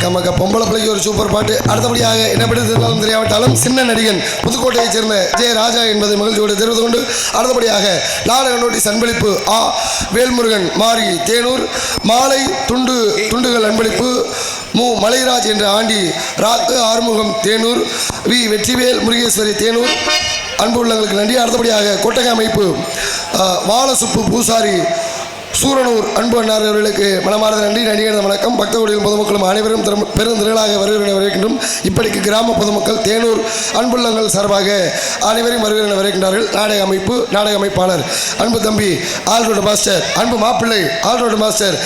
கமக்க பொம்பளை பிள்ளைக்கு ஒரு சூப்பர் பாட்டு. அடுத்தபடியாக என்ன படித்தாலும் தெரியாவிட்டாலும் சின்ன நடிகன் புதுக்கோட்டையைச் சேர்ந்த ஜெயராஜா என்பதை மகிழ்ச்சியோடு தெரிவித்து கொண்டு அடுத்தபடியாக நாடக நோட்டீஸ் அன்பளிப்பு ஆ வேல்முருகன் மாரி தேனூர், மாலை துண்டுகள் அன்பளிப்பு மு மலைராஜ் என்ற ஆண்டி ராக்கு ஆறுமுகம் தேனூர், வி வெற்றிவேல் முருகேஸ்வரி தேனூர். அன்பு உள்ளங்களுக்கு நன்றி. அடுத்தபடியாக கொட்டகை அமைப்பு வாழசுப்பு பூசாரி சூரனூர் அன்பு அண்ணார் அவர்களுக்கு மனமார்ந்த நன்றி. நடிகர் வணக்கம். பக்த கோடியில் பொதுமக்களும் அனைவரும் பெருந்திரளாக வருகிறேன் வரவேற்கின்றோம். இப்படிக்கு கிராம பொதுமக்கள் தேனூர் அன்புள்ளங்கள் சார்பாக அனைவரையும் வருகிறேன் வரவேற்கின்றார்கள். நாடக அமைப்பு நாடக அமைப்பாளர் அன்பு தம்பி ஆல்ரோடு மாஸ்டர், அன்பு மாப்பிள்ளை ஆல்ரோடு மாஸ்டர்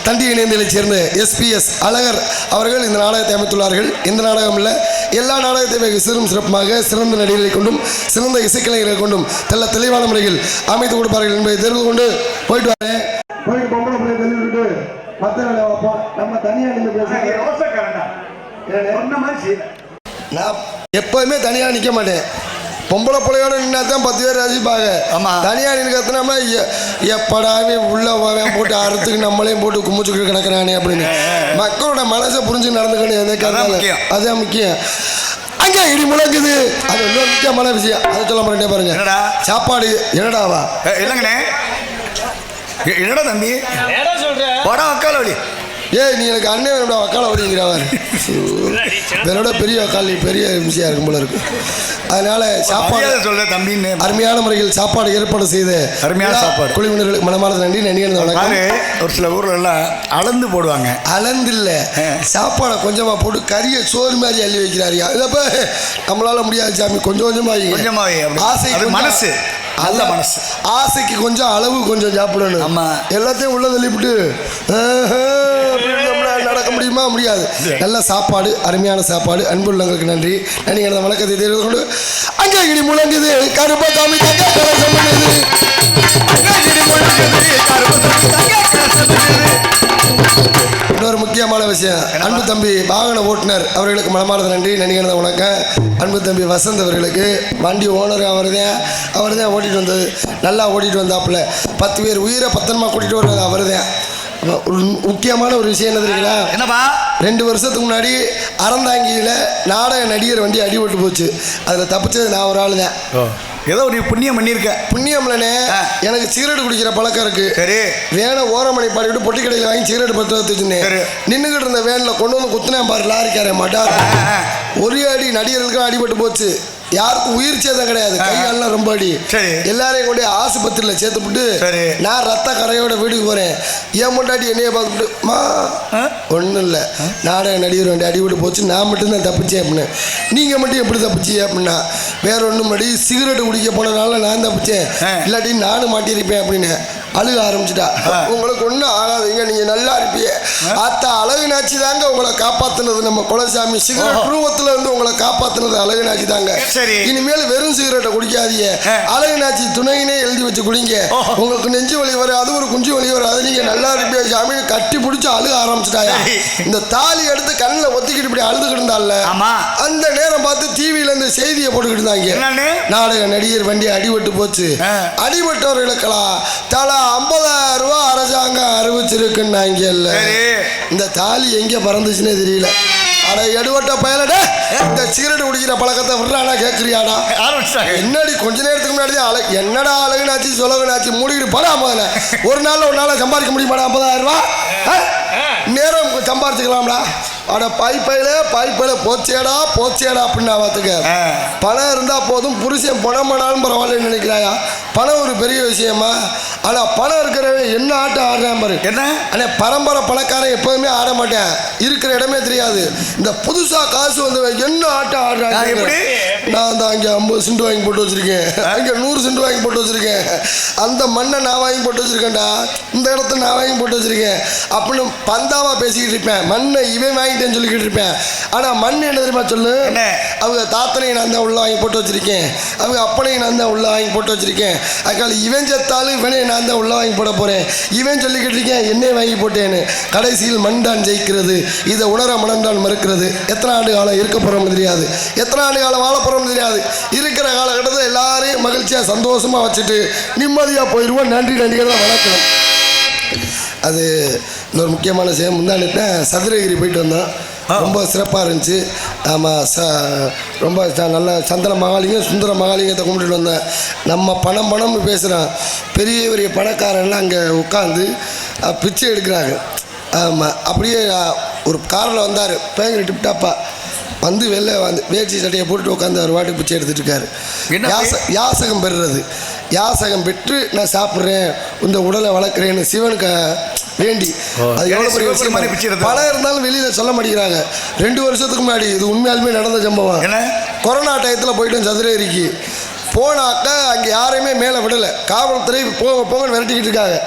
தண்டி இணைந்தலைச் சேர்ந்த எஸ்பிஎஸ் அழகர் அவர்கள் இந்த நாடகத்தை அமைத்துள்ளார்கள். இந்த நாடகம் இல்லை, எல்லா நாடகத்தையும் சிறும் சிறப்பாக சிறந்த நடிகர்களை கொண்டும் சிறந்த இசைக்கலைஞர்களை கொண்டும் தெளிவான முறையில் அமைத்து கொடுப்பார்கள் என்பதை தெரிந்து கொண்டு போயிட்டு வரேன். போயிட்டு பொம்பளை பிள்ளை தள்ளிவிட்டு மற்ற வேலை வைப்போம். நம்ம தனியாக நின்று நான் எப்போதுமே தனியாக நிற்க மாட்டேன். பொம்பளை பிள்ளையோட நின்னா தான் 10 பேர் ரசிப்பாங்க. தனியாக நின்று கத்துனோம்னா எப்படாவே உள்ள போட்டு அறுத்துக்கு நம்மளையும் போட்டு கும்பிச்சுக்கிட்டு கிடக்குறானே அப்படின்னு மக்களோட மனசை புரிஞ்சு நடந்துக்கணும். அதுதான் முக்கியம். அங்கே இடி முழங்குது, அது இன்னொரு முக்கியமான விஷயம். அதை சொல்ல மாட்டேன் பாருங்க. சாப்பாடு என்னடாவா இல்லைங்கண்ணே, என்னடா தம்பி படம் வக்காலி. ஏய் நீ எனக்கு அண்ணன் வேணும்டா வக்கால அப்படிங்கிறவர். இதனோட பெரிய வக்கால் பெரிய விஷயம் இருக்கும் போல இருக்கு. அதனால சாப்பாடு சொல்ற தம்பின்னு அருமையான முறையில் சாப்பாடு ஏற்பாடு செய்து அருமையான சாப்பாடு குழுவினர்களுக்கு மனமார்ந்த நன்றி. நன்றி வணக்கம். ஒரு சில ஊர்ல எல்லாம் அளந்து போடுவாங்க. அளந்து இல்லை, சாப்பாடை கொஞ்சமா போட்டு கறியை சோறு மாதிரி அள்ளி வைக்கிறாரு. இதப்ப நம்மளால முடியாது சாமி, கொஞ்சம் கொஞ்சமாவே ஆசை மனசு அல்ல மனசு ஆசைக்கு கொஞ்சம் அளவு கொஞ்சம் சாப்பிடணும். ஆமா, எல்லாத்தையும் உள்ள தள்ளிவிட்டு நடக்க முடியுமா? முடியாது. நல்ல சாப்பாடு, அருமையான சாப்பாடு. அன்புள்ளங்களுக்கு நன்றி. நன்றி. எனது வணக்கத்தை தெரிவித்து கொண்டு அங்கே இடி முழங்குது கருப்பா காமி இன்னொரு முக்கியமான விஷயம், அன்பு தம்பி வாகன ஓட்டுநர் அவர்களுக்கு மனமார்ந்த நன்றி. நன்றியான வணக்கம். அன்பு தம்பி வசந்த் அவர்களுக்கு வண்டி ஓனர் அவர் தான் ஓட்டிகிட்டு வந்தது. நல்லா ஓட்டிகிட்டு வந்தாப்புல 10 பேர் உயிரை பத்திரமா கூட்டிகிட்டு வர்றது அவர் தான். முக்கியமான ஒரு விஷயம் என்ன தெரியுங்களா? என்னப்பா, 2 வருஷத்துக்கு முன்னாடி அறந்தாங்கியில் நாடக நடிகர் வண்டி அடிபட்டு போச்சு. அதில் தப்பிச்சது நான் ஒரு ஆள் தான். ஏதோ ஒரு புண்ணியம் பண்ணியிருக்க. புண்ணியம்லனே, எனக்கு சிகரெட் குடிக்கிற பழக்கம் இருக்கு. சரி, வேனை ஓரமணி பாடிவிட்டு பொட்டி கடையில் வாங்கி சிகரெட் பற்ற வச்சுருந்தேன். நின்றுக்கிட்டு இருந்த வேனில் கொண்டு வந்து குத்துனேன் பாரு, லாரிக்காரன் மாட்டார். ஒரு அடி நடிகர்களுக்கு அடிபட்டு போச்சு. யாருக்கும் உயிர் சேதம் கிடையாது, கையாலாம் ரொம்ப அடி. எல்லாரையும் கொண்டு ஆஸ்பத்திரியில் சேர்த்துப்பட்டு நான் ரத்த கரையோட வீட்டுக்கு போறேன். ஏன் முன்னாடி என்னைய பார்த்துட்டு ஒன்றும் இல்லை, நாடக நடிகர் வேண்டிய அடிபட்டு போச்சு, நான் மட்டும்தான் தப்பிச்சேன் அப்படின்னு. நீங்கள் மட்டும் எப்படி தப்பிச்சிய அப்படின்னா, வேற ஒன்றும் படி சிகரெட்டு குடிக்க போனதுனால நான் தப்பிச்சேன், இல்லாட்டி நானும் மாட்டியிருப்பேன் அப்படின்னு அழுக ஆரம்பிச்சுட்டா. உங்களுக்கு ஒன்றும் ஆகாதுங்க, நீங்கள் நல்லா இருப்பீங்க. அத்த அழகு நாச்சி தாங்க உங்களை காப்பாற்றினது. நம்ம குலசாமி சிகரெட் ரூபத்தில் வந்து உங்களை காப்பாற்றினது அழகு நாச்சி தாங்க. இனிமேல் வெறும் சிகரெட்டை குடிக்காதீங்க, அழகு நாச்சி துணையினே எழுதி வச்சு குடிங்க. உங்களுக்கு நெஞ்சு வலி வரும், அது ஒரு குஞ்சு வலி வரும், அது நீங்க நல்லா இருப்பீங்க சாமி கட்டி பிடிச்சி அழுக ஆரம்பிச்சுட்டாயா. இந்த தாலி எடுத்து கண்ணில் ஒத்திக்கிட்டு இப்படி அழுதுகிட்டு இருந்தால, அந்த நேரம் பார்த்து டிவியில இந்த செய்தியை போட்டுக்கிட்டு இருந்தாங்க. நாடக நடிகர் வண்டி அடிபட்டு போச்சு, அடிபட்டவர்களுக்கெல்லாம் தலா 50,000 ரூபாய் அரசாங்கம் அறிவிச்சிருக்குன்னாங்கல்ல. இந்த தாலி எங்க பறந்துச்சுன்னே தெரியல. அட எடுவட்ட பயலட, இந்த சிகரெட் குடிக்கிற பழக்கத்தை விடுறானா கேட்குறியாடா? என்னடி கொஞ்ச நேரத்துக்கு முன்னாடி என்னடா அழகுனாச்சு சொலகுனாச்சு மூடிக்கிட்டு படா. முதல்ல ஒரு நாள் சம்பாதிக்க முடியுமாடா 50,000 ரூபாய்? நேரம் சம்பாதிச்சுக்கலாம்டா. அட பாய்ப்பையில போச்சேடா அப்படின்னா பார்த்துக்க. பணம் இருந்தால் போதும், புருஷன் பணம் பண்ணாலும் பரவாயில்லன்னு நினைக்கிறாயா? பணம் ஒரு பெரிய விஷயமா? ஆனால் பணம் இருக்கிறவன் என்ன ஆட்டம் ஆடுறான் பாரு. என்ன? ஆனால் பரம்பரை பணக்காரன் எப்போதுமே ஆட மாட்டேன், இருக்கிற இடமே தெரியாது. இந்த புதுசாக காசு வந்தவன் என்ன ஆட்டம் ஆடுறான். நான் தான் அங்கே 50 சென்ட் வாங்கி போட்டு வச்சிருக்கேன், அங்கே 100 சென்ட் வாங்கி போட்டு வச்சிருக்கேன், அந்த மண்ணை நான் வாங்கி போட்டு வச்சிருக்கேன்டா, இந்த இடத்த நான் வாங்கி போட்டு வச்சிருக்கேன் அப்படின்னு பந்தாவா பேசிக்கிட்டு இருப்பேன். மண்ணை இவன் வாங்கிட்டேன்னு சொல்லிக்கிட்டு இருப்பேன். ஆனால் மண் என்ன தெரியுமா சொல்லு, அவங்க தாத்தனையும் நான் தான் உள்ள வாங்கி போட்டு வச்சிருக்கேன், அவங்க அப்பனையும் நான் தான் உள்ள வாங்கி போட்டு வச்சிருக்கேன், அதுக்கால இவன் செத்தாலும் இவனே நான் தான் உள்ள வாங்கி போட போறேன், இவன் சொல்லிக்கிட்டு இருக்கேன் என்னையே வாங்கி போட்டேன்னு. கடைசியில் மண் தான் ஜெயிக்கிறது, இதை உணர மனம் தான் மறுக்கிறது. எத்தனை ஆண்டு காலம் இருக்க போறோம்னு தெரியாது, எத்தனை ஆண்டு காலம் வாழ போறோம்னு தெரியாது. இருக்கிற காலகட்டத்தில் எல்லாரையும் மகிழ்ச்சியா சந்தோஷமா வச்சுட்டு நிம்மதியா போயிடுவோம். நன்றி நன்றிகளை வணக்கம். அது இன்னொரு முக்கியமான விஷயம், முந்தானத்தை சதுரகிரி போயிட்டு வந்தோம், ரொம்ப சிறப்பாக இருந்துச்சு. ஆமாம், ரொம்ப நல்ல சந்தன மகாலிங்கம் சுந்தர மகாலிங்கத்தை கும்பிட்டுட்டு வந்தேன். நம்ம பணம்னு பேசுகிறோம், பெரிய பெரிய பணக்காரன்லாம் அங்கே உட்காந்து பிச்சை எடுக்கிறாங்க. ஆமாம், அப்படியே ஒரு காரில் வந்தார், பேங்கிற டிப்டாப்பா வந்து வெளில வந்து வேட்சி சட்டையை போட்டு உட்காந்து அவர் வாட்டுக்கு பிச்சை எடுத்துகிட்டு இருக்காரு. யாசகம் பெறுறது, யாசகம் பெற்று நான் சாப்பிட்றேன், இந்த உடலை வளர்க்குறேன்னு சிவனுக்கு வேண்டி. அது எவ்வளோ பெரிய விஷயம். பணம் இருந்தாலும் வெளியில் சொல்ல மாட்டேங்கிறாங்க. 2 வருஷத்துக்கு முன்னாடி இது உண்மையாலுமே நடந்த சம்பவம். கொரோனா டயத்தில் போயிட்டோம் சதுரகிரிக்கு. போனாக்கா அங்கே யாரையுமே மேலே விடலை, காவல்துறை போங்கன்னு விரட்டிக்கிட்டு இருக்காங்க.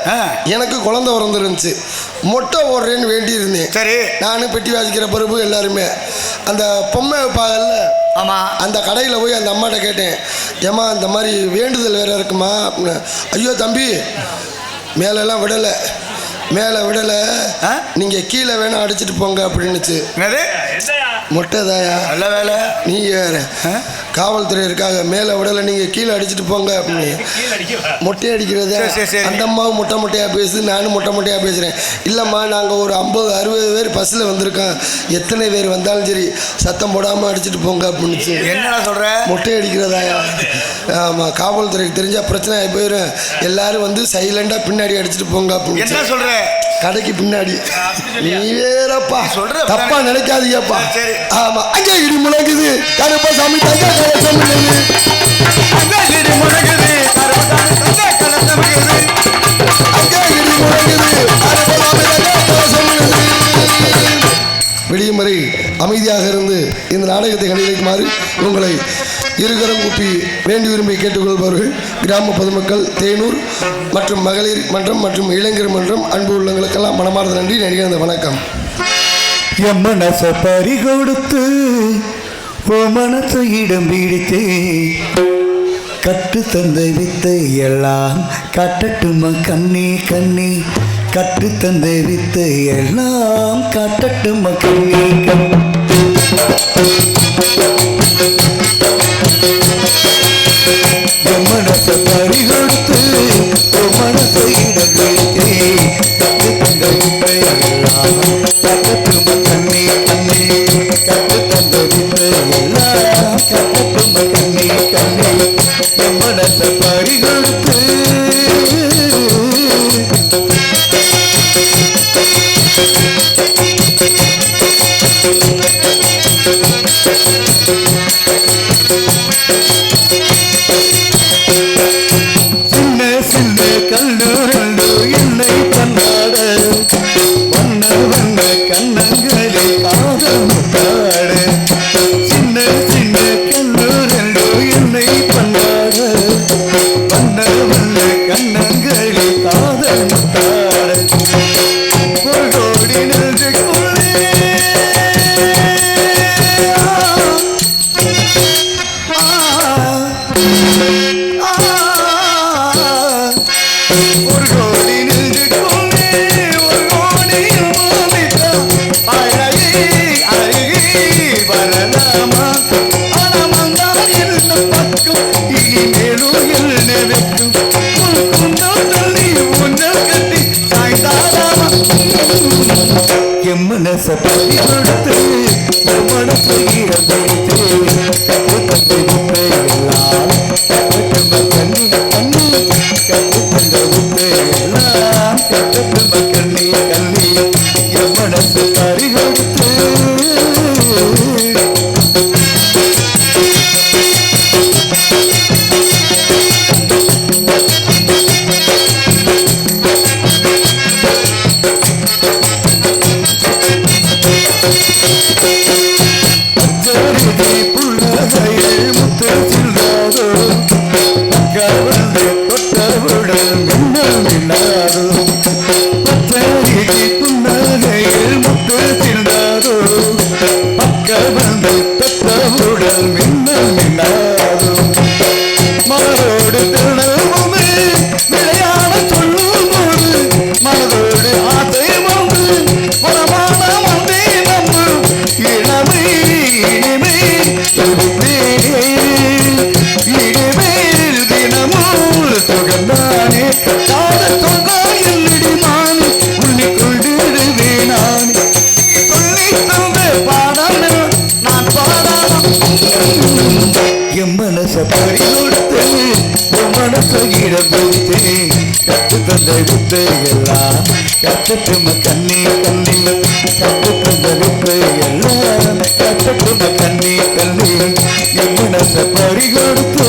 எனக்கு குழந்தை பிறந்துருந்துச்சு, மொட்டை ஓடுறேன்னு வேண்டி இருந்தேன். சரி, நானும் பெட்டி வாசிக்கிற பிறப்பு எல்லாருமே அந்த பொம்மை வைப்பாங்கல்ல, ஆமாம், அந்த கடையில் போய் அந்த அம்மாட்ட கேட்டேன், ஏம்மா இந்த மாதிரி வேண்டுதல் வேறு இருக்குமா அப்படின்னு. ஐயோ தம்பி, மேலெல்லாம் விடலை, மேலே விடலை, நீங்கள் கீழே வேணா அடிச்சுட்டு போங்க அப்படின்னுச்சு. மொட்டை தாயா, நல்ல வேலை, நீ வேறு காவல்துறை இருக்காங்க, மேலே விடலை, நீங்கள் கீழே அடிச்சுட்டு போங்க அப்படின்னு. மொட்டை அடிக்கிறது அந்த அம்மாவும் மொட்டையாக பேசுது, நானும் மொட்டையாக பேசுகிறேன். இல்லைம்மா, நாங்கள் ஒரு 50-60 பேர் பஸ்ஸில் வந்திருக்கோம், எத்தனை பேர் வந்தாலும் சரி சத்தம் போடாமல் அடிச்சுட்டு போங்க அப்படின்னுச்சு. என்ன சொல்கிற? மொட்டை அடிக்கிறதாயா? ஆமாம், காவல்துறைக்கு தெரிஞ்சால் பிரச்சனை ஆகி போயிடும், எல்லாரும் வந்து சைலண்டாக பின்னாடி அடிச்சுட்டு போங்க அப்படின்னு. என்ன சொல்கிற? கடைக்கு பின்னாடி. நீ வேறப்பா சொல்ற, தப்பா நினைக்காதீங்கப்பா. ஆமா, அங்கே இடி முழங்குது, கருப்பா சாமி தங்க கலசம் விழுது, அங்கே இடி முழங்குது, கருப்பா சாமி தங்க கலசம் விழுது, அங்கே இடி முழங்குது, கருப்பா சாமி தங்க கலசம் விழுது. விடியும் வரை அமைதியாக இருந்து இந்த நாடகத்தை கண்டிக்குமாறு உங்களை இருகரம் கூப்பி வேண்டி விரும்பி கேட்டுக்கொள்பவர்கள் கிராம பொதுமக்கள், தேனூர் மற்றும் மகளிர் மன்றம் மற்றும் இளைஞர் மன்றம். அன்பு உள்ளவங்களுக்கெல்லாம் மனமார்ந்த நன்றி, நடிகர்ந்த வணக்கம். என் மனசை பறி கொடுத்து மனசை இடம் பிடித்து கட்டு தந்த வித்தை எல்லாம் காட்டட்டுமா கண்ணே கண்ணே, கட்டு தந்த வித்தை எல்லாம் காட்டட்டுமா கண்ணே கண்ணே. என் மனசை பறி கொடுத்து மனசை இடம் பிடித்து கட்டு தந்த வித்தை எல்லாம் காட்டட்டுமா கண்ணே கண்ணே, கட்டு தந்த வித்தை எல்லாம் காட்டட்டுமா கண்ணே கண்ணே. என் மனசை பறி கொடுத்து என் மனச பறி கொடுத்து உன் மனச இடம் கொடுத்து கத்து தந்த வித்தையெல்லாம் கத்துட்டும கண்ணி கண்ணி கத்து தந்த வித்தையெல்லாம் கத்துட்டும கண்ணி கண்ணி என் மனச பறி கொடுத்து